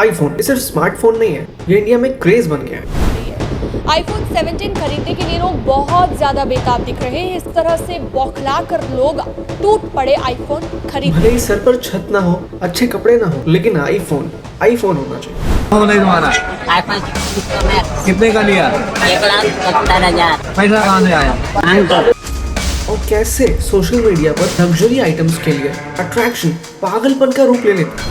IPhone ये सिर्फ smartphone नहीं है, ये इंडिया में क्रेज बन गया है। आईफोन 17 खरीदने के लिए लोग बहुत ज्यादा बेताब दिख रहे हैं। इस तरह से बौखला कर लोग टूट पड़े आईफोन खरीदने। भले ही सर पर छत ना हो, अच्छे कपड़े ना हो, लेकिन आईफोन होना चाहिए। नहीं तुम्हारा आईफोन कितने का लिया? 1,70,000 पैसा कहाँ से आया? और कैसे सोशल मीडिया पर लग्जरी आइटम्स के लिए अट्रैक्शन पागलपन का रूप ले लेता है।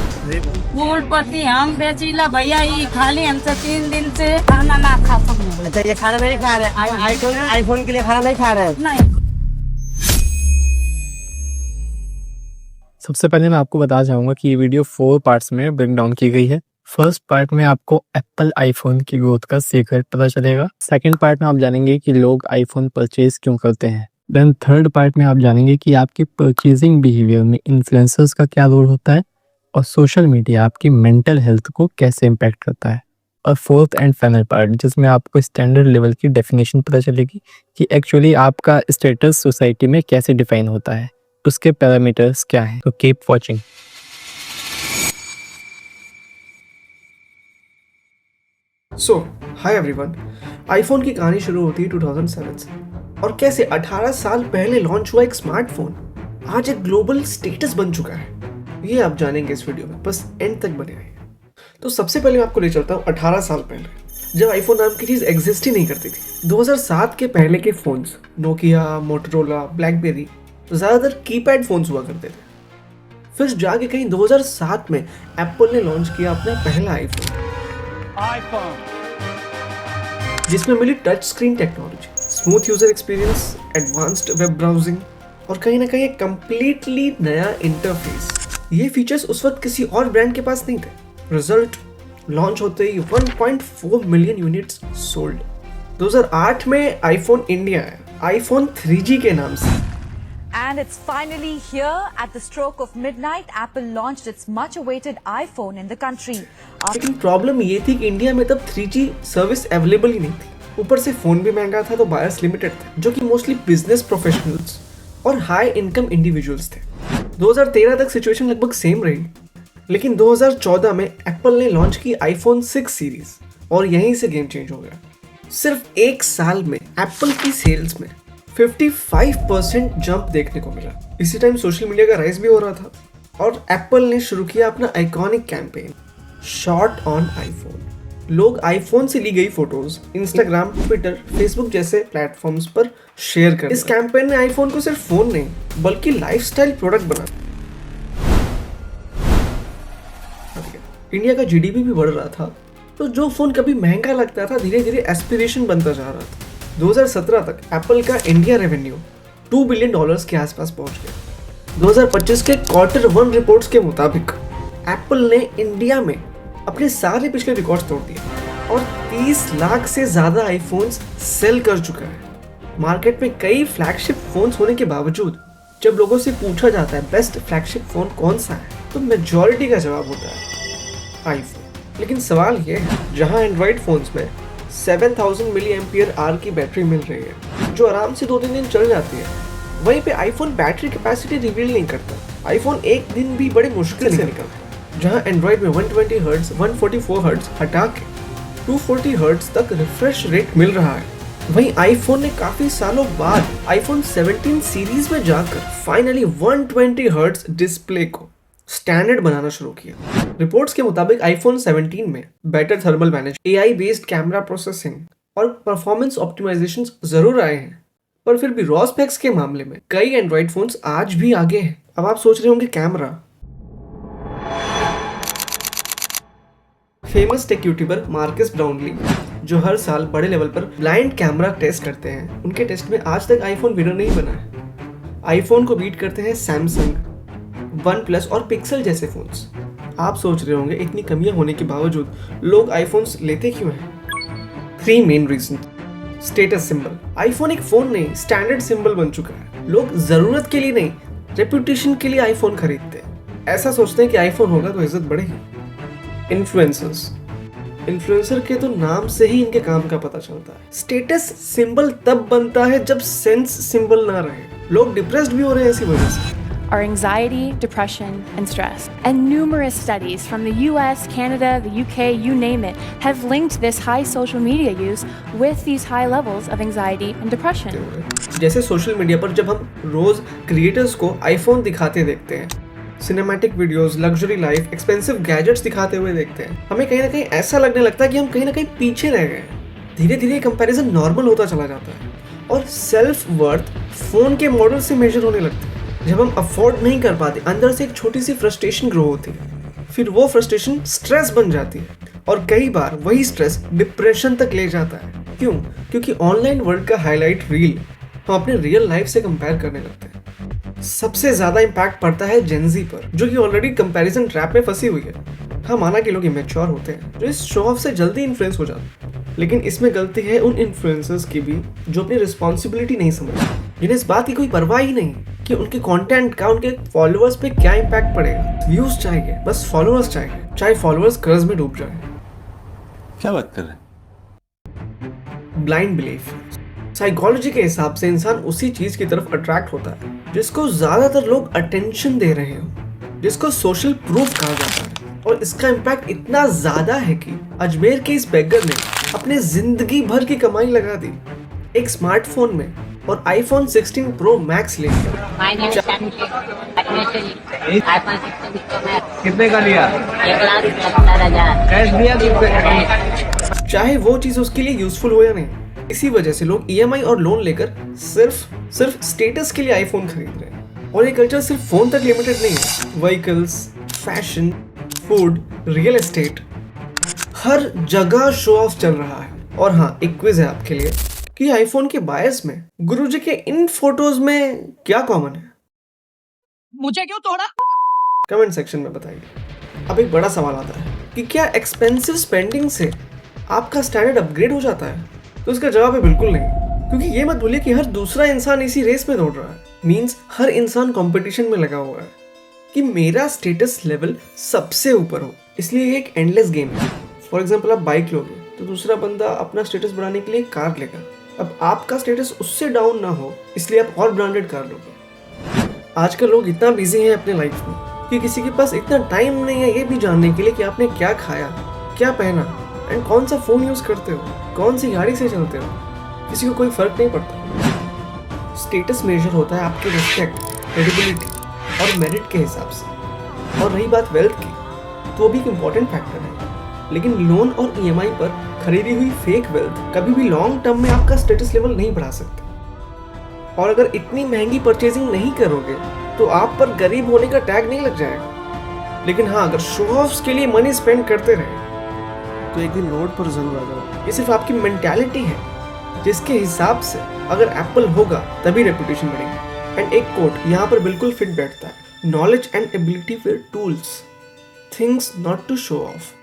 फूलपत्ती हम बेचीला भैया, ये खाली हमसे 3 दिन से खाना ना खा सकूं। अच्छा, ये खाना नहीं खा रहे? आईफोन के लिए खाना नहीं खा रहे? नहीं। सबसे पहले मैं आपको बताना चाहूँगा कि ये वीडियो 4 पार्ट्स में ब्रेक डाउन की गई है। फर्स्ट पार्ट में आपको एप्पल आईफोन की ग्रोथ का सीक्रेट पता चलेगा। सेकंड पार्ट में आप जानेंगे कि लोग आईफोन परचेज क्यों करते हैं। देन थर्ड पार्ट में आप जानेंगे कि आपकी परचेजिंग बिहेवियर में इन्फ्लुएंसर्स का क्या रोल होता है और सोशल मीडिया आपकी मेंटल हेल्थ को कैसे इम्पैक्ट करता है। और फोर्थ एंड फाइनल पार्ट जिसमें आपको स्टैंडर्ड लेवल की डेफिनेशन पता चलेगी कि एक्चुअली आपका स्टेटस सोसाइटी में कैसे डिफाइन होता है, उसके पैरामीटर्स क्या हैं। तो कीप वॉचिंग। सो हाय एवरीवन, आईफोन की कहानी शुरू होती है 2007 से और कैसे 18 साल पहले लॉन्च हुआ एक स्मार्टफोन आज एक ग्लोबल स्टेटस बन चुका है, ये आप जानेंगे इस वीडियो में। बस एंड तक बने रहिए। तो सबसे पहले मैं आपको ले चलता हूँ 18 साल पहले, जब आईफोन नाम की चीज़ एग्जिस्ट ही नहीं करती थी। 2007 के पहले के फोन्स नोकिया, मोटोरोला, ब्लैकबेरी ज़्यादातर कीपैड फोन्स हुआ करते थे। फिर जाके कहीं 2007 में एप्पल ने लॉन्च किया अपना पहला आईफोन, जिसमें multi touch screen technology, smooth user experience, advanced web browsing और कहीं ना कहीं एक कंप्लीटली नया इंटरफेस। ये फीचर्स उस वक्त किसी और ब्रांड के पास नहीं थे। रिजल्ट लॉन्च होते ही 1.4 मिलियन यूनिट्स सोल्ड। 2008 में आईफोन इंडिया आया, आईफोन 3G के नाम से। And it's finally here at the stroke of midnight. Apple launched its much-awaited iPhone in the country. लेकिन प्रॉब्लम ये थी कि इंडिया में तब 3G सर्विस अवेलेबल ही नहीं थी। ऊपर से फोन भी महंगा था, तो बायर्स लिमिटेड थे, जो कि मोस्टली बिजनेस प्रोफेशनल्स और हाई इनकम इंडिविजुअल्स थे। 2013 तक सिचुएशन लगभग सेम रही, लेकिन 2014 में एप्पल ने लॉन्च की आईफोन 6 सीरीज और यहीं से गेम चेंज हो गया। सिर्फ एक साल में एप्पल की सेल्स में 55% जंप देखने को मिला। इसी टाइम सोशल मीडिया का राइज भी हो रहा था और एप्पल ने शुरू किया अपना iconic campaign shot on iPhone. लोग आईफोन से ली गई फोटोज इंस्टाग्राम, ट्विटर, फेसबुक जैसे प्लेटफॉर्म्स पर शेयर कर। इस कैंपेन ने आईफोन को सिर्फ फोन नहीं बल्कि लाइफस्टाइल प्रोडक्ट बना। इंडिया का जीडीपी भी बढ़ रहा था, तो जो फोन कभी महंगा लगता था धीरे धीरे एस्पिरेशन बनता जा रहा था। 2017 तक एप्पल का इंडिया रेवेन्यू $2 बिलियन के आसपास पहुंच गया। 2025 के Q1 रिपोर्ट्स के मुताबिक एप्पल ने इंडिया में अपने सारे पिछले रिकॉर्ड्स तोड़ दिए और 30 लाख से ज्यादा आईफोन्स सेल कर चुका है। मार्केट में कई फ्लैगशिप फोन्स होने के बावजूद जब लोगों से पूछा जाता है बेस्ट फ्लैगशिप फोन कौन सा है, तो मेजॉरिटी का जवाब होता है आईफोन। लेकिन सवाल ये है, जहां एंड्रॉइड फोन्स में 7000 mAh की बैटरी मिल रही है जो आराम से 2-3 दिन चल जाती है, वहीं पे आईफोन बैटरी कैपेसिटी रिवील नहीं करता। आईफोन एक दिन भी बड़े मुश्किल से निकलता है। जहां एंड्रॉइड में 120 हर्ट्ज 144 हर्ट्ज हटा के 240 हर्ट्ज तक रिफ्रेश रेट मिल रहा है, वहीं आईफोन ने काफी सालों बाद आईफोन 17 सीरीज में जाकर फाइनली 120 हर्ट्ज डिस्प्ले को स्टैंडर्ड बनाना शुरू किया। रिपोर्ट्स के मुताबिक आईफोन 17 में better thermal manage, AI based camera processing और परफॉर्मेंस ऑप्टिमाइजेशन जरूर आए हैं, पर फिर भी रॉ स्पेक्स के मामले में कई एंड्रॉइड फोन्स आज भी आगे हैं। अब आप सोच रहे होंगे camera. Famous tech YouTuber Marcus Brownlee, जो हर साल बड़े लेवल पर ब्लाइंड कैमरा टेस्ट करते हैं, उनके टेस्ट में आज तक आईफोन विनर नहीं बना है। आईफोन को बीट करते हैं सैमसंग, वन प्लस और पिक्सल जैसे फोन्स। आप सोच रहे होंगे इतनी कमियां होने के बावजूद लोग आईफोन्स लेते क्यों हैं? 3 main reason. Status symbol. IPhone एक फोन नहीं, स्टैंडर्ड सिंबल बन चुका है। लोग जरूरत के लिए नहीं, रेपुटेशन के लिए आईफोन खरीदते हैं। ऐसा सोचते हैं कि आईफोन होगा तो इज्जत बढ़ेगी। इन्फ्लुएंसर्स। इन्फ्लुएंसर के तो नाम से ही इनके काम का पता चलता है। स्टेटस सिंबल तब बनता है जब सेंस सिंबल ना रहे। लोग डिप्रेस्ड भी हो रहे हैं इसी वजह से। are anxiety, depression, and stress. And numerous studies from the US, Canada, the UK, you name it, have linked this high social media use with these high levels of anxiety and depression. जैसे social media पर जब हम रोज creators को iPhone दिखाते देखते हैं, cinematic videos, luxury life, expensive gadgets दिखाते हुए देखते हैं, हमें कहीं ना कहीं ऐसा लगने लगता है कि हम कहीं ना कहीं पीछे रह गए। धीरे धीरे कंपैरिजन नॉर्मल होता चला जाता है और सेल्फ वर्थ फोन के मॉडल से मेजर होने लगती है। जब हम अफोर्ड नहीं कर पाते, अंदर से एक छोटी सी फ्रस्ट्रेशन ग्रो होती है, फिर वो फ्रस्ट्रेशन स्ट्रेस बन जाती है और कई बार वही स्ट्रेस डिप्रेशन तक ले जाता है। क्यों? क्योंकि ऑनलाइन वर्ल्ड का हाईलाइट रील हम अपने रियल लाइफ से कंपेयर करने लगते हैं। सबसे ज्यादा इम्पैक्ट पड़ता है जेनजी पर, जो कि ऑलरेडी कंपैरिजन ट्रैप में फंसी हुई है। हाँ, माना कि लोग इमेच्योर होते हैं जो इस शो ऑफ से जल्दी इन्फ्लुएंस हो जाते हैं, लेकिन इसमें गलती है उन इन्फ्लुएंसर्स की भी जो अपनी रिस्पॉन्सिबिलिटी नहीं समझते, जिन्हें इस बात की कोई परवाह ही नहीं कि उनके कंटेंट का उनके फॉलोअर्स पे क्या इम्पैक्ट पड़ेगा। व्यूज चाहिए, बस फॉलोअर्स चाहिए, चाहे फॉलोअर्स कर्ज में डूब जाए। क्या बात कर रहे हैं? Blind belief. साइकोलॉजी के हिसाब से इंसान उसी चीज की तरफ अट्रैक्ट होता है जिसको ज्यादातर लोग अटेंशन दे रहे हो, जिसको सोशल प्रूफ कहा जाता है। और इसका इम्पैक्ट इतना ज्यादा है कि अजमेर के इस बेगर ने अपने जिंदगी भर की कमाई लगा दी एक स्मार्टफोन में और आईफोन 16 प्रो मैक्स लेकर। कितने का लिया? 1,70,000 कैश दिया कितने? चाहे वो चीज उसके लिए यूजफुल हो या नहीं, इसी वजह से लोग ईएमआई और लोन लेकर सिर्फ स्टेटस के लिए आईफोन खरीद रहे हैं। और ये कल्चर सिर्फ फोन तक लिमिटेड नहीं है, vehicles, fashion, food, real estate, हर जगह शो ऑफ चल रहा है। और हाँ, एक क्विज है आपके लिए कि आईफोन के बायस में गुरुजी के इन फोटोज में क्या कॉमन है? मुझे क्यों तोड़ा? कमेंट सेक्शन में बताइए। अब एक बड़ा सवाल आता है कि क्या एक्सपेंसिव स्पेंडिंग से आपका स्टैंडर्ड अपग्रेड हो जाता है? तो इसका जवाब है बिल्कुल नहीं, क्योंकि ये मत भूलिए कि हर दूसरा इंसान इसी रेस में दौड़ रहा है। मींस हर इंसान कंपटीशन में लगा हुआ है कि मेरा स्टेटस लेवल सबसे ऊपर हो, इसलिए ये एक एंडलेस गेम है। फॉर एग्जाम्पल, आप बाइक लोगे तो दूसरा बंदा अपना स्टेटस बढ़ाने के लिए कार लेगा। अब आपका स्टेटस उससे डाउन ना हो, इसलिए आप और ब्रांडेड कार लोगे। आजकल लोग इतना बिजी हैं अपने लाइफ में कि किसी के पास इतना टाइम नहीं है ये भी जानने के लिए कि आपने क्या खाया, क्या पहना एंड कौन सा फोन यूज करते हो, कौन सी गाड़ी से चलते हो। किसी को कोई फर्क नहीं पड़ता। स्टेटस मेजर होता है आपके रिस्पेक्ट, क्रेडिबिलिटी और मेरिट के हिसाब से। और रही बात वेल्थ की, तो वो भी एक इम्पॉर्टेंट फैक्टर है, लेकिन लोन और ईएमआई पर खरीदी हुई फेक वेल्थ कभी भी लॉन्ग टर्म में आपका स्टेटस लेवल नहीं बढ़ा सकती। और अगर इतनी महंगी परचेजिंग नहीं करोगे तो आप पर गरीब होने का टैग नहीं लग जाएगा। लेकिन हाँ, अगर शो ऑफ्स के लिए मनी स्पेंड करते रहे तो एक दिन रोड पर जरूर आ जाओ। ये सिर्फ आपकी मेंटालिटी है, जिसके हिसाब से अगर एप्पल होगा तभी रेपुटेशन बढ़ेगी। एंड एक कोट यहाँ पर बिल्कुल फिट बैठता है, knowledge and ability with tools, things not to show of.